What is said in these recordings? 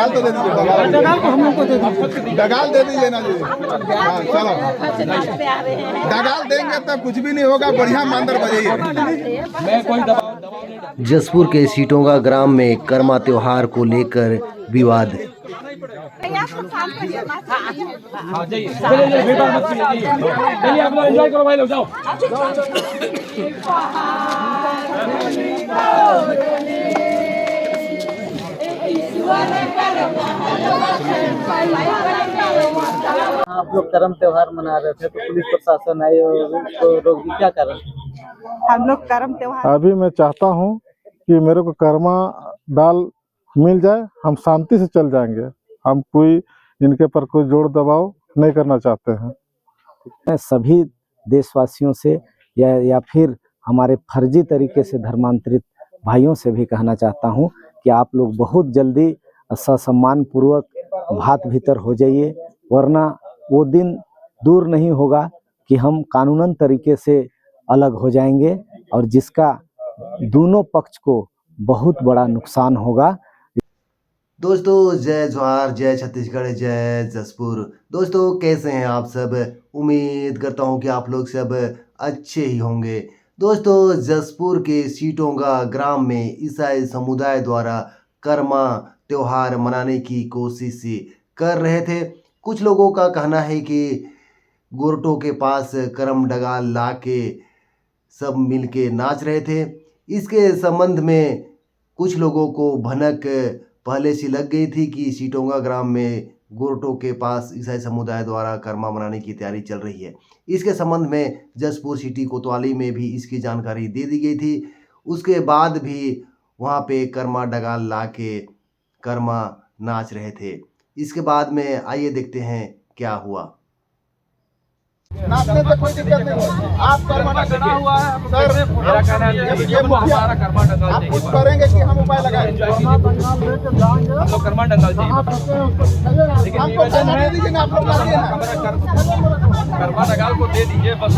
डगाल तो दे दीजिए, डगाल को हम लोग को दे दीजिए, डगाल दे दीजिए ना जी। हाँ चलो, डगाल देंगे तब कुछ भी नहीं होगा, बढ़िया मांदर बजाइए। मैं कोई दबाव जसपुर के सीटोंगा ग्राम में कर्मा त्योहार को लेकर विवाद। हाँ जाइए, चलिए बेटा मत कीजिए, चलिए आप लोग एंजॉय करो भाई लोग, जाओ। आप लोग कर्म त्योहार मना रहे थे तो पुलिस प्रशासन आई और उसको रोक दी, क्या कारण? हम लोग कर्म त्योहार अभी मैं चाहता हूं कि मेरे को कर्मा डाल मिल जाए, हम शांति से चल जाएंगे। हम कोई इनके पर कोई जोर दबाव नहीं करना चाहते हैं। मैं सभी देशवासियों से या फिर हमारे फर्जी तरीके से धर्मांतरित भाइयों से भी कहना चाहता हूं कि आप लोग बहुत जल्दी ससम्मान पूर्वक भात भीतर हो जाइए, वरना वो दिन दूर नहीं होगा कि हम कानूनन तरीके से अलग हो जाएंगे और जिसका दोनों पक्ष को बहुत बड़ा नुकसान होगा। दोस्तों जय जोहार, जय छत्तीसगढ़, जय जसपुर। दोस्तों कैसे हैं आप सब? उम्मीद करता हूं कि आप लोग सब अच्छे ही होंगे। दोस्तों जसपुर के सीटोंगा ग्राम में ईसाई समुदाय द्वारा कर्मा त्योहार मनाने की कोशिश कर रहे थे। कुछ लोगों का कहना है कि गोरटों के पास करम डगाल ला के सब मिल के नाच रहे थे। इसके संबंध में कुछ लोगों को भनक पहले से लग गई थी कि सीटोंगा ग्राम में गोरटों के पास ईसाई समुदाय द्वारा कर्मा मनाने की तैयारी चल रही है। इसके संबंध में जसपुर सिटी कोतवाली में भी इसकी जानकारी दे दी गई थी। उसके बाद भी वहाँ पे कर्मा डगाल ला के कर्मा नाच रहे थे। इसके बाद में आइए देखते हैं क्या हुआ। नाचने से कोई दिक्कत नहीं है, आप कर्मा बना हुआ है सर, मेरा कहना है ये मुखिया हमारा कर्मा डंगाल आप चाहिए, कुछ करेंगे कि हम उपाय लगाएं? हम लोग कर्मा डंगाल चाहिए, लेकिन हमको निवेदन पैसा है दे दीजिए ना, आप लोग लाइए ना। कर्मा डंगाल को दे दीजिए बस।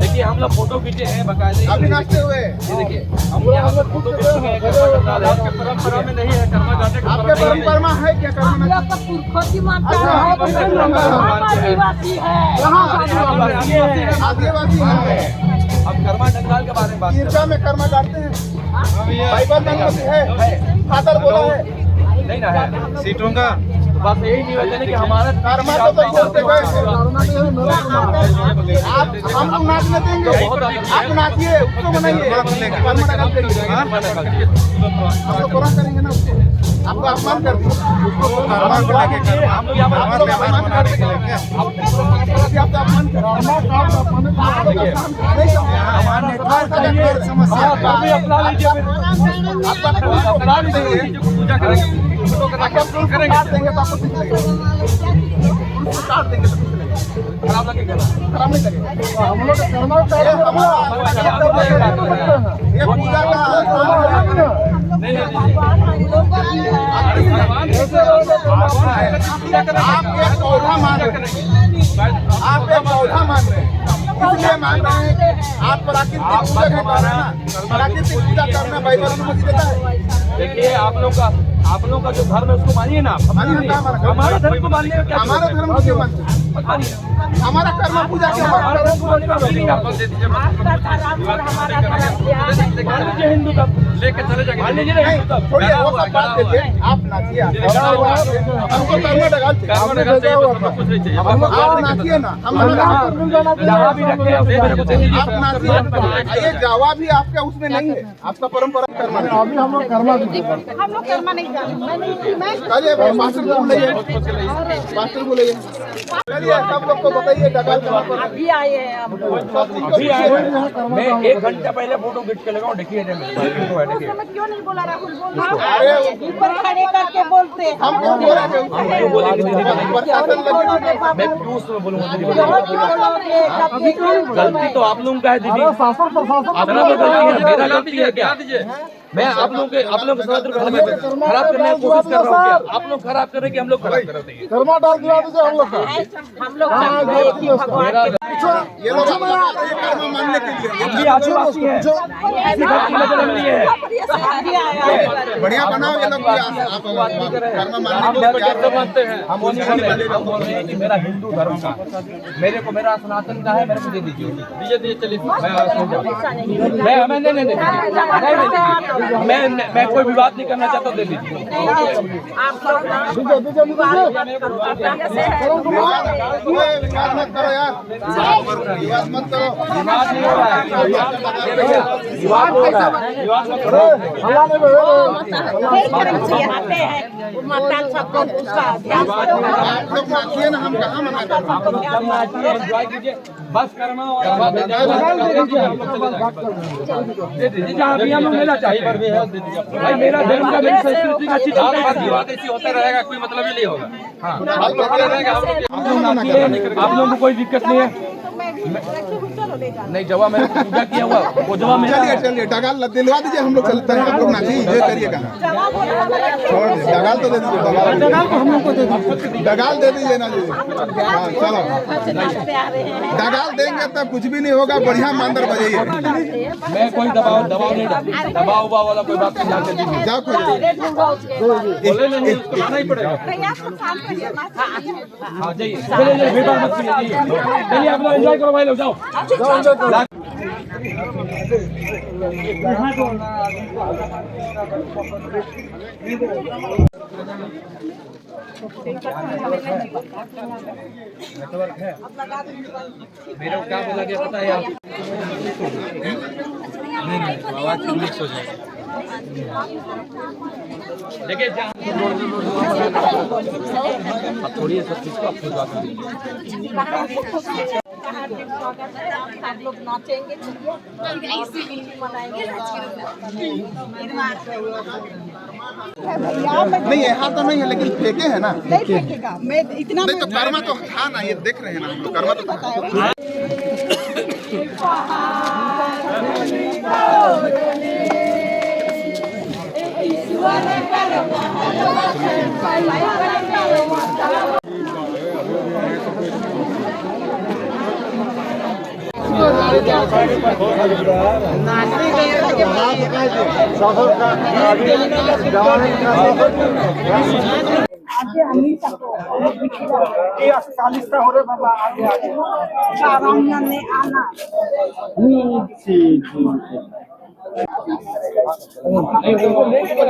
देखिए हम लोग फोटो खींचे हैं बकायदे, अभी नाचते हुए ये देखिए हम यहाँ पर फोटो खींचे हैं। कर्मा डंगाल है, आपके परंपरा में नहीं है कर्मा गाने का, आपके परंपरा है क्या कर्मा? आदिवासी है। अब कर्मा डंगाल के बारे में बात ईर्षा में कर्मा डालते हैं, बाइबल में है, फादर बोला है। नहीं ना है सीटों का, बस यही निवेदन है कि हमारा कर्मा तो बोलते गए आप, हम लोग नाचने देंगे, आप नाचिए, उसको बनाइए, कर्मा डाल करिए। हम लोग बुरा करेंगे ना उसको, आपको अपमान कर दिए, हम लोग यहाँ पर आप तो अपमान कर देंगे, आप तो अपमान कर अपना लीजिए, अपना लीजिए, पूजा करेंगे, फोटो करेंगे, काट देंगे तो कुछ लगेगा, खराब लगेगा, खराब नहीं लगेगा। हम लोग ये पूजा का नहीं आप एक पौधा मान रहे हैं, आप एक पौधा मान रहे हैं, इसलिए मान रहे हैं कि आप प्राकृतिक पूजा करना, प्राकृतिक पूजा करना बाइबल में मुझे देता है। देखिए आप लोग का जो धर्म है उसको मानिए ना, हमारा धर्म को मानिए। हमारा धर्म को क्यों मानते हैं? हमारा कर्म पूजा क्या है? हिंदू का लेके चले जाएंगे, मान लीजिए नहीं, थोड़ी वो सब बात कीजिए, आप नाचिए, हमको कर्म डगाल चाहिए, आप नाचिए ना, हम आप नाचिए, ये जावा भी आपका उसमें नहीं है, आपका परंपरा कर्म। अभी हम लोग कर्मा नहीं चलिए मास्टर को बुलाइए, मास्टर को बुलाइए, चलिए सब लोग को बताइए डगाल कहाँ पर अभी आए हैं हम लोग। मैं 1 घंटा पहले फोटो खींच के लगाऊं, देखिए क्यों नहीं बोला राहुल? बोल ऊपर खड़े करके बोलते हैं। हम क्यों बोल रहे हैं? प्रशासन लगे, मैं क्यों उसमें बोलूंगा? गलती तो आप लोगों का है दीदी, मेरा गलती है क्या? मैं आप लोगों के स्वतंत्र खराब करने की कोशिश कर रहा हूँ क्या? आप लोग खराब कर रहे हैं कि हम लोग खराब कर रहे हैं? कर्मा डाल दिला दीजिए हम लोग का। हम लोग चाहते हैं कि भगवान ये लोग कर्म मानने के लिए हम भी आदिवासी हैं, किसी धर्म की नजर नहीं है। बढ़िया बनाओ ये लोग भी आप कर्म मानने के लिए कैसे मानते हैं? हम वो नहीं बोल रहे, हम बोल रहे हैं कि मेरा हिंदू धर्म का, मेरे को मेरा सनातन का है, मेरे को दे दीजिए चलिए। मैं कोई विवाद नहीं करना चाहता, दे दीजिए। विवाद मत करो यार, विवाद मत करो। विवाद नहीं हो रहा है, विवाद हो रहा है। आप लोग नाचिए ना, हम कहाँ मना कर रहे हैं? एंजॉय कीजिए, बस कर्मा और दे दीजिए जहाँ भी हम लोग मेला चाहिए भाई, मेरा धर्म का, मेरी संस्कृति का अच्छी बात ऐसी होता रहेगा, कोई मतलब ही नहीं होगा। हाँ, आप लोगों को कोई दिक्कत नहीं है। नहीं, जवा मैंने पूजा किया हुआ, वो जवा मेरा। चलिए डगाल दिलवा दीजिए, हम लोग चलते हैं, हम लोग नाचिए, ये करिएगा। छोड़ दीजिए, डगाल तो दे दीजिए, डगाल तो हम लोग को दे दीजिए, डगाल दे दीजिए ना जी। हाँ चलो, डगाल देंगे तब कुछ भी नहीं होगा, बढ़िया मांदर बजाइए। मैं कोई दबाव नहीं, दबाव वाला कोई बात नहीं कर दीजिए। जाओ बोले नहीं, उसको आना ही पड़ेगा। हाँ जाइए, चलिए बेटा मत कीजिए, चलिए आप लोग एंजॉय करो भाई लोग, जाओ। मेरे को क्या बोला गया पता है आप? नहीं, आवाज मिक्स हो जाएगी। देखिए आप थोड़ी सब चीज को आप खुद बात कीजिए। आप लोग नाचेंगे, नहीं यहाँ तो नहीं है, लेकिन फेंके है ना। नहीं फेंकेगा, मैं इतना नहीं तो कर्मा तो था ना, ये देख रहे हैं ना हम लोग, कर्मा तो था।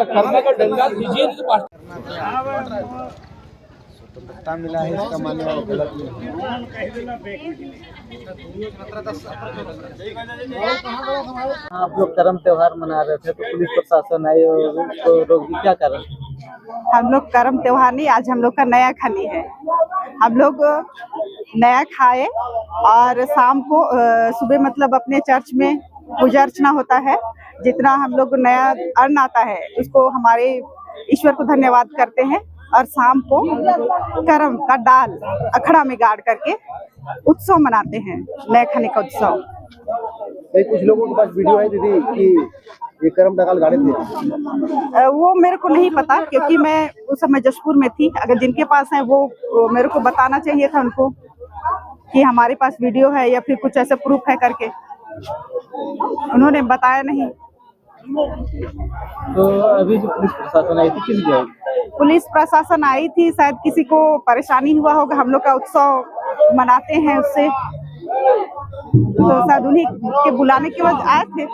कर्मा का डंगा दीजिए तो पास स्वतंत्रता मिला है, इसका मानने वाला गलत नहीं। आप लोग कर्म त्योहार मना रहे थे तो पुलिस प्रशासन आई और उसको रोक दी, क्या कारण? हम लोग कर्म त्योहार नहीं, आज हम लोग का नया खाली है। हम लोग नया खाए और शाम को सुबह मतलब अपने चर्च में पूजा अर्चना होता है। जितना हम लोग नया अन्न आता है उसको हमारे ईश्वर को धन्यवाद करते हैं और शाम को कर्म का डाल अखड़ा में गाड़ करके उत्सव मनाते हैं, नए खाने का उत्सव। कुछ लोगों के पास वीडियो है दीदी कि ये कर्म डाल गाड़े थे, वो मेरे को नहीं पता क्योंकि मैं उस समय जशपुर में थी। अगर जिनके पास है वो मेरे को बताना चाहिए था उनको कि हमारे पास वीडियो है या फिर कुछ ऐसे प्रूफ है करके, उन्होंने बताया नहीं। तो अभी जो पुलिस प्रशासन आई थी किस जगह? पुलिस प्रशासन आई थी, शायद किसी को परेशानी हुआ होगा, हम लोग का उत्सव मनाते हैं उससे, तो शायद उन्हीं के बुलाने के बाद आए थे,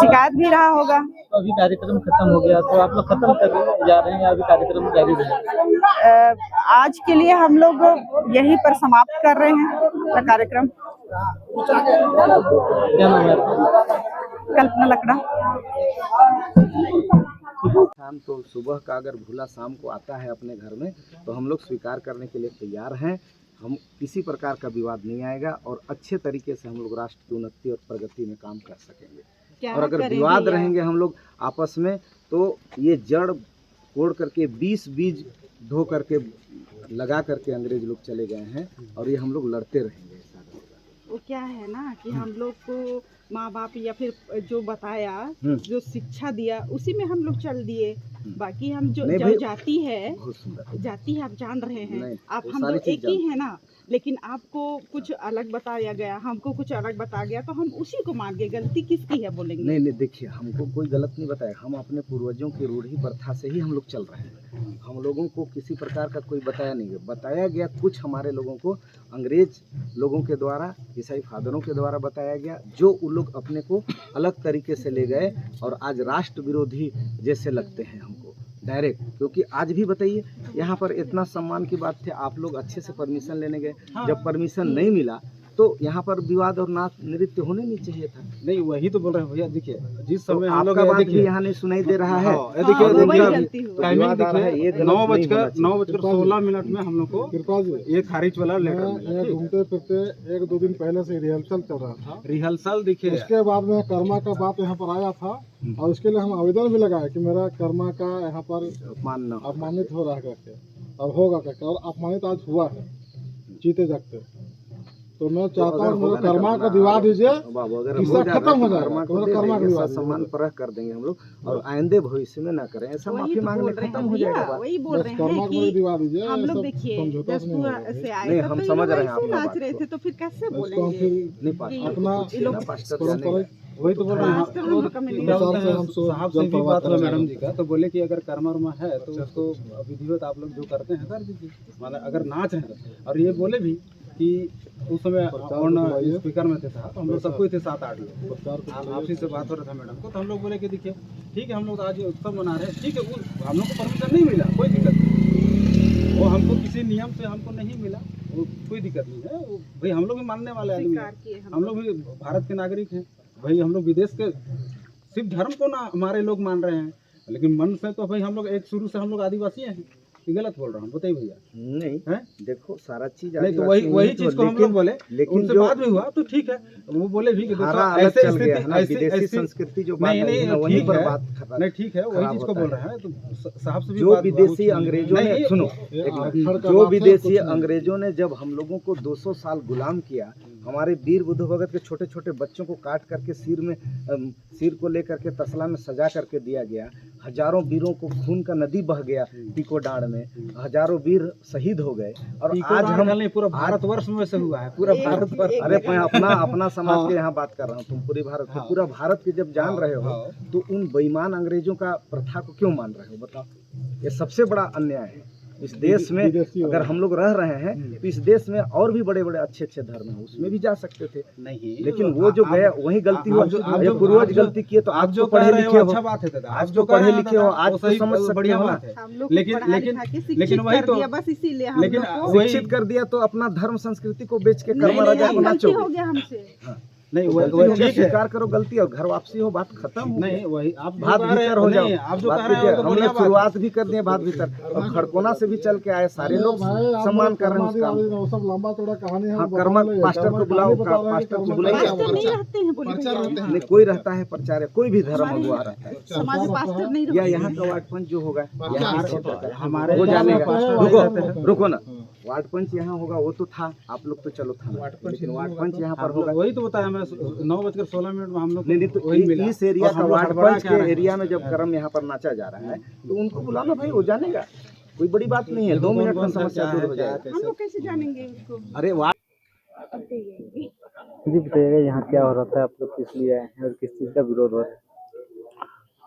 शिकायत भी रहा होगा। तो अभी कार्यक्रम खत्म हो गया तो आप लोग खत्म कर जा रहे हैं, अभी कार्यक्रम जारी रहेगा? आज के लिए हम लोग यहीं पर समाप्त कर रहे हैं कार्यक्रम। क्या नाम है आपका? कल्पना लकड़ा। शाम तो सुबह का अगर भूला शाम को आता है अपने घर में तो हम लोग स्वीकार करने के लिए तैयार हैं। हम किसी प्रकार का विवाद नहीं आएगा और अच्छे तरीके से हम लोग राष्ट्र की उन्नति और प्रगति में काम कर सकेंगे। और अगर विवाद रहेंगे हम लोग आपस में तो ये जड़ कोड़ करके 20 बीज धो करके लगा करके अंग्रेज लोग चले गए हैं और ये हम लोग लड़ते रहेंगे। वो क्या है ना कि हम लोग को माँ बाप या फिर जो बताया, जो शिक्षा दिया, उसी में हम लोग चल दिए। बाकी हम जो जाति है, जाति है आप जान रहे हैं, आप हम लोग एक ही है ना, लेकिन आपको कुछ अलग बताया गया, हमको कुछ अलग बताया गया, तो हम उसी को मान गए। गलती किसकी है बोलेंगे? नहीं देखिए, हमको कोई गलत नहीं बताया, हम अपने पूर्वजों की रूढ़ी प्रथा से ही हम लोग चल रहे हैं। हम लोगों को किसी प्रकार का कोई बताया नहीं गया। बताया गया कुछ हमारे लोगों को अंग्रेज लोगों के द्वारा, ईसाई फादरों के द्वारा बताया गया, जो उन लोग अपने को अलग तरीके से ले गए और आज राष्ट्र विरोधी जैसे लगते हैं हमको डायरेक्ट। क्योंकि आज भी बताइए, यहाँ पर इतना सम्मान की बात थी, आप लोग अच्छे से परमिशन लेने गए, जब परमिशन नहीं मिला तो यहाँ पर विवाद और नाच नृत्य होने नहीं चाहिए था। नहीं वही तो बोल रहे हैं भैया। देखिए जिस समय तो हम लोग आपका बात भी यहाँ नहीं सुनाई दे रहा है। देखिए टाइमिंग देखिए 9:16 में हम लोग को कृपा जी ये खारिज वाला लेटर घूमते फिरते 1-2 दिन पहले से रिहर्सल चल रहा था। रिहर्सल देखिए, उसके बाद में कर्मा का बात यहाँ पर आया था और उसके लिए हम आवेदन भी लगाए कि मेरा कर्मा का यहाँ पर अपमानित हो रहा है करके और होगा करके, और अपमानित आज हुआ है जीते जागते। तो मैं चाहता हूँ मेरा कर्मा का दिवा दीजिए, किस्सा खत्म हो जाएगा। कर्मा का दिवा सम्मान पर कर देंगे हम लोग, और आइंदे भविष्य में ना करें ऐसा, माफी मांगने खत्म हो जाएगा। वही बोल रहे कर्मा हैं को दिवा दीजिए। हम लोग देखिए जसपुर से आए, नहीं, हम समझ रहे हैं आप नाच रहे थे, तो फिर कैसे बोलेंगे? अपना वही तो बोल रहे हैं। साहब से भी बात हुआ मैडम जी का, तो बोले कि अगर कर्मा है तो उसको विधिवत आप लोग जो करते हैं कर दीजिए, मतलब अगर नाच है। और ये बोले भी कि उस समय स्पीकर में थे साहब, हम लोग सब कोई थे 7-8 लोग। आपसी से बात हो रहा था मैडम को, तो हम लोग बोले कि देखिए ठीक है, हम लोग आज उत्सव मना रहे हैं, ठीक है, हम लोग को परमिशन नहीं मिला, कोई दिक्कत नहीं, वो हमको किसी नियम से हमको नहीं मिला, वो कोई दिक्कत नहीं है। भाई हम लोग भी मानने वाले आदमी हैं, हम लोग भी भारत के नागरिक हैं भाई। हम लोग विदेश के सिर्फ धर्म को ना हमारे लोग मान रहे हैं, लेकिन मन से तो भाई हम लोग एक शुरू से हम लोग आदिवासी हैं। कि गलत बोल रहा हूँ बताइए भैया? नहीं है? देखो सारा चीज नहीं, तो वही चीज को हम लोग बोले, लेकिन उनसे बात भी हुआ तो ठीक है। वो बोले भी कि ऐसे विदेशी संस्कृति जो बात है वहीं पर बात कर रहा है। नहीं ठीक है, वही चीज को बोल रहे हैं। तो साहब से भी जो विदेशी अंग्रेजों ने, सुनो, जो विदेशी अंग्रेजों ने जब हम लोगों को 200 साल गुलाम किया, हमारे वीर बुद्ध भगत के छोटे छोटे बच्चों को काट करके सिर को लेकर के तसला में सजा करके दिया गया, हजारों वीरों को खून का नदी बह गया टीको डांड में, हजारों वीर शहीद हो गए। और आज हम नहीं, पूरा भारतवर्ष में से हुआ है, पूरा भारतवर्ष। अरे मैं अपना समाज के यहाँ बात कर रहा हूँ, तुम पूरे भारत के, पूरा भारत के जब जान रहे हो तो उन बेईमान अंग्रेजों का प्रथा को क्यों मान रहे हो बताओ? ये सबसे बड़ा अन्याय है इस देश में। अगर हम लोग रह रहे हैं तो इस देश में और भी बड़े बड़े अच्छे अच्छे धर्म हैं, उसमें भी जा सकते थे। नहीं, लेकिन वो जो गया वही गलती हुआ। जब पूर्वज गलती किए तो आप जो पढ़े लिखे हो, अच्छा बात है, आप जो पढ़े लिखे हो आज तो समझ सकते हो ना। लेकिन वही तो बस इसीलिए लेकिन शिक्षित कर दिया तो अपना धर्म संस्कृति को बेच के कर्म राजा बना हो गया हमसे। नहीं वही स्वीकार करो गलती और घर वापसी हो, बात खत्म। नहीं वही आप बात भीतर हो जाओ, आप जो कह रहे हो हमने शुरुआत भी कर दिए बात भीतर, और खड़कोना से भी चल के आए, सारे लोग सम्मान कर रहे हैं उसका। सब लंबा चौड़ा कहानी है। कर्मा पास्टर को बुलाओ, पास्टर को बुलाइए। नहीं कोई रहता है प्रचार, कोई भी धर्म हुआ रहता है, या यहाँ का वार्ड पंच जो होगा हमारे हो जानेगा। रुको ना, वार्ड पंच यहाँ होगा, वो तो था, आप लोग तो चलो था, लेकिन वार्ड पंच यहाँ पर होगा। वही तो बताया मैं 9:16 में हम लोग। नहीं तो इस एरिया का वार्ड पंच के एरिया में जब कर्म यहाँ पर नाचा जा रहा है तो उनको बुलाना भाई, वो जानेगा, कोई बड़ी बात नहीं है, 2 मिनट में समस्या दूर हो जाएगा। हम लोग कैसे जानेंगे उसको? अरे वाह जी बताइएगा यहाँ क्या हो रहा था, आप लोग किस लिए आए हैं और किस चीज़ का विरोध हो रहा है?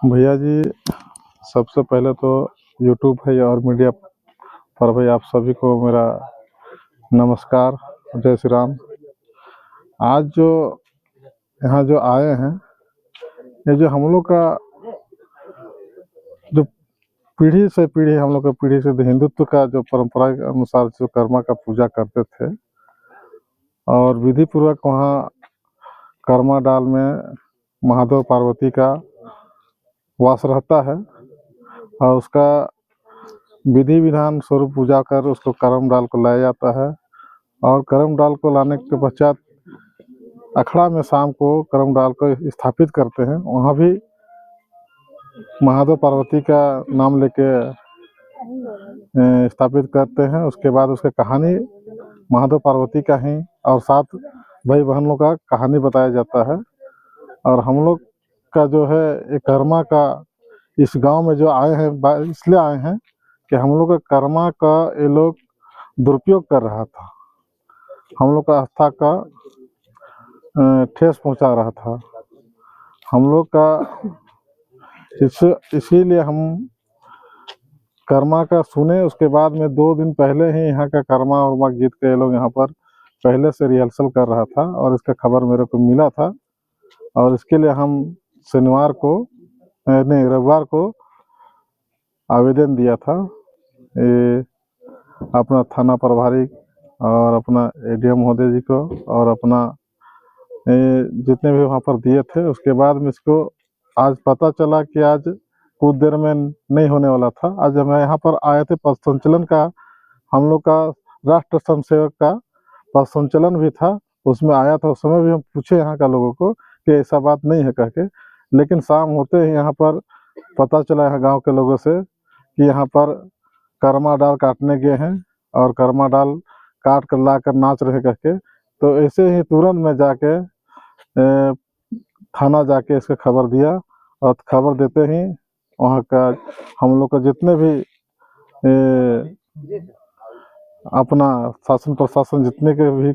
भैया जी सबसे पहले तो यूट्यूब है और मीडिया पर भाई आप सभी को मेरा नमस्कार, जय श्री राम। आज जो यहाँ जो आए हैं, ये जो हम लोग का जो पीढ़ी से पीढ़ी, हम लोग का पीढ़ी से हिंदुत्व का जो परंपरा के अनुसार जो कर्मा का पूजा करते थे और विधि पूर्वक वहाँ कर्मा डाल में महादेव पार्वती का वास रहता है और उसका विधि विधान स्वरूप पूजा कर उसको कर्म डाल को लाया जाता है। और कर्म डाल को लाने के पश्चात अखड़ा में शाम को कर्म डाल को स्थापित करते हैं, वहाँ भी महादेव पार्वती का नाम लेके स्थापित करते हैं। उसके बाद उसका कहानी महादेव पार्वती का ही और 7 भाई बहनों का कहानी बताया जाता है। और हम लोग का जो है ये कर्मा का इस गांव में जो आए हैं इसलिए आए हैं कि हम लोग का कर्मा का ये लोग दुरुपयोग कर रहा था, हम लोग का आस्था का ठेस पहुंचा रहा था हम लोग का। इसीलिए हम कर्मा का सुने। उसके बाद में 2 दिन पहले ही यहाँ का कर्मा उर्मा गीत के लोग यहाँ पर पहले से रिहर्सल कर रहा था और इसका खबर मेरे को मिला था और इसके लिए हम शनिवार को नहीं रविवार को आवेदन दिया था ये अपना थाना प्रभारी और अपना एडीएम महोदय जी को और अपना जितने भी वहाँ पर दिए थे। उसके बाद में इसको आज पता चला कि आज कुछ देर में नहीं होने वाला था। आज हम यहाँ पर आए थे, पथ संचलन का हम लोग का राष्ट्र स्वयंसेवक का पथ संचलन भी था, उसमें आया था। उस समय भी हम पूछे यहाँ का लोगों को कि ऐसा बात नहीं है कह के, लेकिन शाम होते ही यहाँ पर पता चला यहाँ गांव के लोगों से कि यहाँ पर कर्मा डाल काटने गए हैं और कर्मा डाल काट कर ला कर नाच रहे कह के। तो ऐसे ही तुरंत मैं जाके थाना जाके इसका खबर दिया और खबर देते ही वहाँ का हम लोग का जितने भी अपना शासन प्रशासन जितने के भी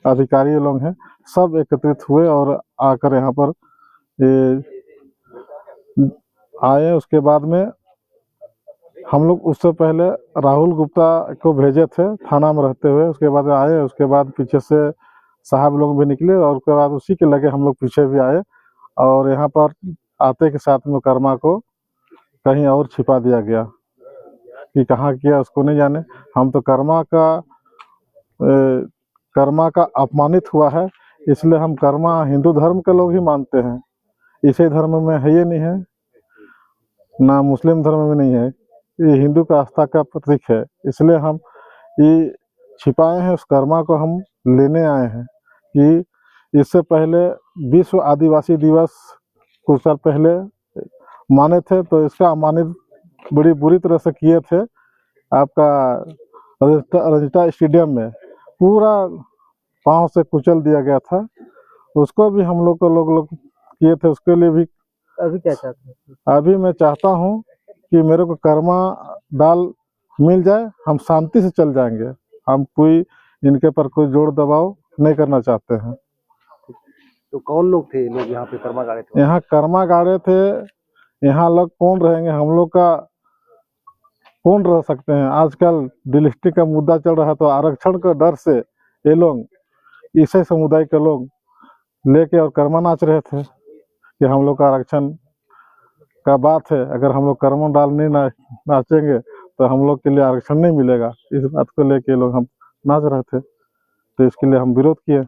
अधिकारी लोग हैं सब एकत्रित हुए और आकर यहाँ पर आए। उसके बाद में हम लोग उससे पहले राहुल गुप्ता को भेजे थे थाना में रहते हुए, उसके बाद आए। उसके बाद पीछे से साहब लोग भी निकले और उसके बाद उसी के लगे हम लोग पीछे भी आए और यहाँ पर आते के साथ में कर्मा को कहीं और छिपा दिया गया कि कहाँ किया उसको नहीं जाने। हम तो कर्मा का अपमानित हुआ है, इसलिए हम कर्मा हिंदू धर्म के लोग ही मानते हैं, ईसाई धर्म में है ये नहीं है ना मुस्लिम धर्म में नहीं है, ये हिंदू का आस्था का प्रतीक है। इसलिए हम ये छिपाए हैं, उस कर्मा को हम लेने आए हैं कि इससे पहले विश्व आदिवासी दिवस कुछ साल पहले माने थे तो इसका अमानित बड़ी बुरी तरह से किए थे। आपका रजिस्टा स्टेडियम में पूरा पांव से कुचल दिया गया था, उसको भी हम लोग को लोग किए थे। उसके लिए भी अभी क्या चाहते हैं? अभी मैं चाहता हूँ कि मेरे को कर्मा डाल मिल जाए, हम शांति से चल जाएंगे। हम कोई इनके पर कोई जोर दबाव नहीं करना चाहते हैं। तो कौन लोग थे लोग यहाँ पे कर्मा गाड़े थे? यहाँ कर्मा गाड़े थे, यहाँ लोग कौन रहेंगे, हम लोग का कौन रह सकते हैं। आजकल डिस्ट्रिक्ट का मुद्दा चल रहा है तो आरक्षण के डर से ये लोग ईसाई समुदाय के लोग लेके और कर्मा नाच रहे थे कि हम लोग का आरक्षण का बात है, अगर हम लोग कर्मा डाल नहीं नाचेंगे तो हम लोग के लिए आरक्षण नहीं मिलेगा। इस बात को लेके लोग हम नाच रहे थे, तो इसके लिए हम विरोध किए।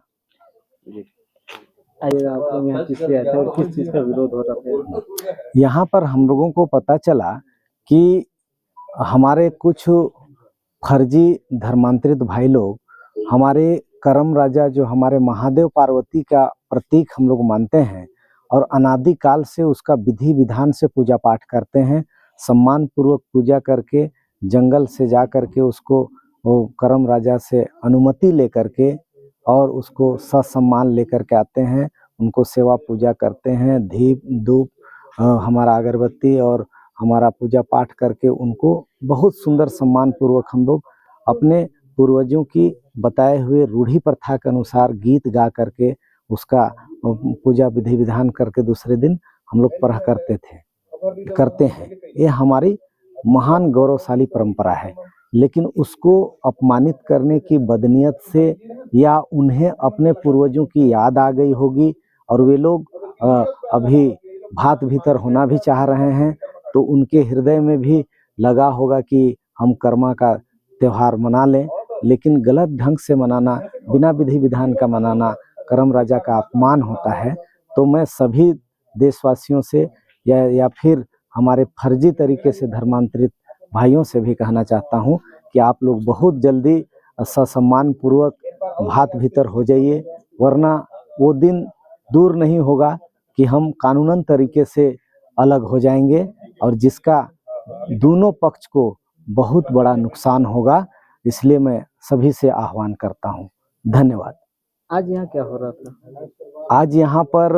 आप लोग यहाँ किससे आए थे और किस चीज़ का विरोध हो रहा था? यहाँ पर हम लोगों को पता चला कि हमारे कुछ फर्जी धर्मांतरित भाई लोग हमारे करम राजा जो हमारे महादेव पार्वती का प्रतीक हम लोग मानते हैं और अनादि काल से उसका विधि विधान से पूजा पाठ करते हैं, सम्मान पूर्वक पूजा करके जंगल से जा करके उसको वो करम राजा से अनुमति लेकर के और उसको ससम्मान लेकर के आते हैं, उनको सेवा पूजा करते हैं, दीप धूप हमारा अगरबत्ती और हमारा पूजा पाठ करके उनको बहुत सुंदर सम्मान पूर्वक हम लोग अपने पूर्वजों की बताए हुए रूढ़ी प्रथा के अनुसार गीत गा करके उसका पूजा विधि विधान करके दूसरे दिन हम लोग पढ़ा करते हैं। ये हमारी महान गौरवशाली परंपरा है, लेकिन उसको अपमानित करने की बदनीयत से या उन्हें अपने पूर्वजों की याद आ गई होगी और वे लोग अभी भात भीतर होना भी चाह रहे हैं, तो उनके हृदय में भी लगा होगा कि हम कर्मा का त्यौहार मना लें, लेकिन गलत ढंग से मनाना, बिना विधि विधान का मनाना करम राजा का अपमान होता है। तो मैं सभी देशवासियों से या फिर हमारे फर्जी तरीके से धर्मांतरित भाइयों से भी कहना चाहता हूं कि आप लोग बहुत जल्दी ससम्मान पूर्वक भात भीतर हो जाइए, वरना वो दिन दूर नहीं होगा कि हम कानूनन तरीके से अलग हो जाएंगे और जिसका दोनों पक्ष को बहुत बड़ा नुकसान होगा। इसलिए मैं सभी से आह्वान करता हूं। धन्यवाद। आज यहाँ क्या हो रहा था? आज यहाँ पर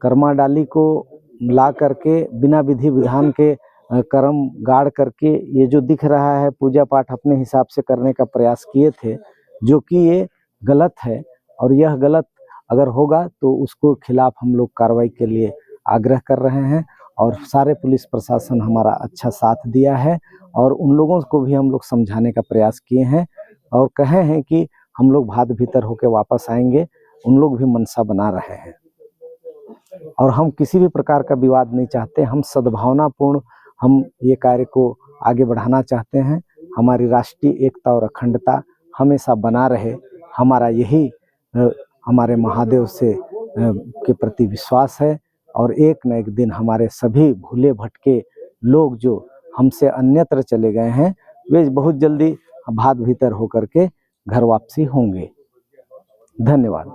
कर्मा डाली को ला करके बिना विधि विधान के कर्म गाड़ करके ये जो दिख रहा है पूजा पाठ अपने हिसाब से करने का प्रयास किए थे, जो कि ये गलत है। और यह गलत अगर होगा तो उसको खिलाफ हम लोग कार्रवाई के लिए आग्रह कर रहे हैं। और सारे पुलिस प्रशासन हमारा अच्छा साथ दिया है और उन लोगों को भी हम लोग समझाने का प्रयास किए हैं और कहे हैं कि हम लोग भात भीतर होकर वापस आएंगे। उन लोग भी मनसा बना रहे हैं और हम किसी भी प्रकार का विवाद नहीं चाहते। हम सद्भावनापूर्ण हम ये कार्य को आगे बढ़ाना चाहते हैं। हमारी राष्ट्रीय एकता और अखंडता हमेशा बना रहे, हमारा यही हमारे महादेव से के प्रति विश्वास है। और एक न एक दिन हमारे सभी भूले भटके लोग जो हमसे अन्यत्र चले गए हैं, वे बहुत जल्दी भात भीतर होकर के घर वापसी होंगे। धन्यवाद।